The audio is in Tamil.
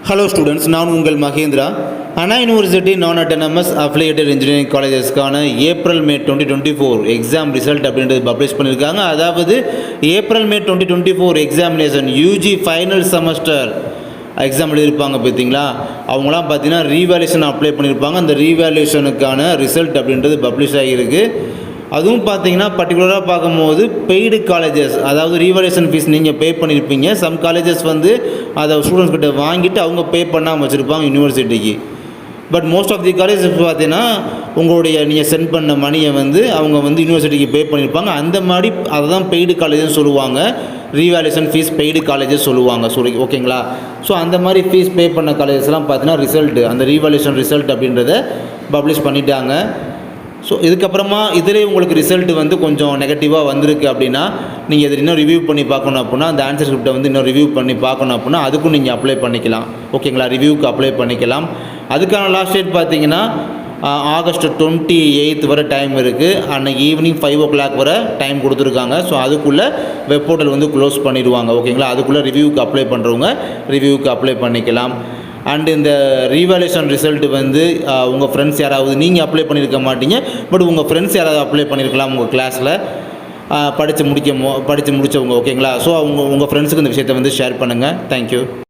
ஹலோ ஸ்டூடெண்ட்ஸ், நான் உங்கள் மகேந்திரா. அண்ணா யூனிவர்சிட்டி நான் அட்டானமஸ் அஃபிலியேட்டட் இன்ஜினியரிங் காலேஜஸ்க்கான ஏப்ரல் மே 2024 எக்ஸாம் ரிசல்ட் அப்படின்றது பப்ளிஷ் பண்ணியிருக்காங்க. அதாவது April May 2024 examination UG final semester exam எழுதியிருப்பாங்க பார்த்தீங்களா, அவங்களாம் பார்த்தீங்கன்னா ரீவேல்யூஷன் அப்ளை பண்ணியிருப்பாங்க. அந்த ரீவேல்யூஷனுக்கான ரிசல்ட் அப்படின்றது பப்ளிஷ் ஆகியிருக்கு. அதுவும் பார்த்தீங்கன்னா பர்டிகுலராக பார்க்கும்போது பெய்டு காலேஜஸ், அதாவது ரீவேல்யூஷன் ஃபீஸ் நீங்கள் பே பண்ணியிருப்பீங்க. சம் காலேஜஸ் வந்து அதை ஸ்டூடெண்ட்ஸ் கிட்ட வாங்கிட்டு அவங்க பே பண்ணாமல் வச்சுருப்பாங்க யூனிவர்சிட்டிக்கு. But most of the colleges பார்த்தீங்கன்னா உங்களுடைய நீங்கள் சென்ட் பண்ண மணியை வந்து அவங்க வந்து யூனிவர்சிட்டிக்கு பே பண்ணியிருப்பாங்க. அந்த மாதிரி அதை தான் பெய்டு காலேஜஸ் சொல்லுவாங்க, ரீவேல்யூஷன் ஃபீஸ் பெய்டு காலேஜஸ் சொல்லுவாங்க. ஓகேங்களா? ஸோ அந்த மாதிரி ஃபீஸ் பே பண்ண காலேஜஸ்லாம் பார்த்தீங்கன்னா ரிசல்ட்டு, அந்த ரீவேல்யூஷன் ரிசல்ட் அப்படின்றத பப்ளிஷ் பண்ணிட்டாங்க. ஸோ இதுக்கப்புறமா இதிலே உங்களுக்கு ரிசல்ட் வந்து கொஞ்சம் நெகட்டிவாக வந்திருக்கு அப்படின்னா நீங்கள் இதை இன்னும் ரிவ்யூ பண்ணி பார்க்கணும் அப்படின்னா, அந்த ஆன்சர் ஸ்கிரிப்டை வந்து இன்னும் ரிவ்யூ பண்ணி பார்க்கணும் அப்படின்னா அதுக்கும் நீங்கள் அப்ளை பண்ணிக்கலாம். ஓகேங்களா? ரிவ்யூக்கு அப்ளை பண்ணிக்கலாம். அதுக்கான லாஸ்ட் டேட் பார்த்தீங்கன்னா ஆகஸ்ட் 28 வரை டைம் இருக்குது. அன்றைக்கி ஈவினிங் 5 o'clock வரை டைம் கொடுத்துருக்காங்க. ஸோ அதுக்குள்ளே வெப் போர்ட்டல் வந்து க்ளோஸ் பண்ணிடுவாங்க. ஓகேங்களா? அதுக்குள்ளே ரிவ்யூக்கு அப்ளை பண்ணுறவங்க ரிவ்யூக்கு அப்ளை பண்ணிக்கலாம். அண்டு இந்த ரீவேல்யூஷன் ரிசல்ட் வந்து உங்கள் ஃப்ரெண்ட்ஸ் யாராவது, நீங்கள் அப்ளை பண்ணியிருக்க மாட்டீங்க, பட் உங்கள் ஃப்ரெண்ட்ஸ் யாராவது அப்ளை பண்ணியிருக்கலாம் உங்கள் கிளாஸில் படித்து முடித்தவங்க. ஓகேங்களா? ஸோ உங்கள் ஃப்ரெண்ட்ஸுக்கு இந்த விஷயத்தை வந்து ஷேர் பண்ணுங்கள். தேங்க்யூ.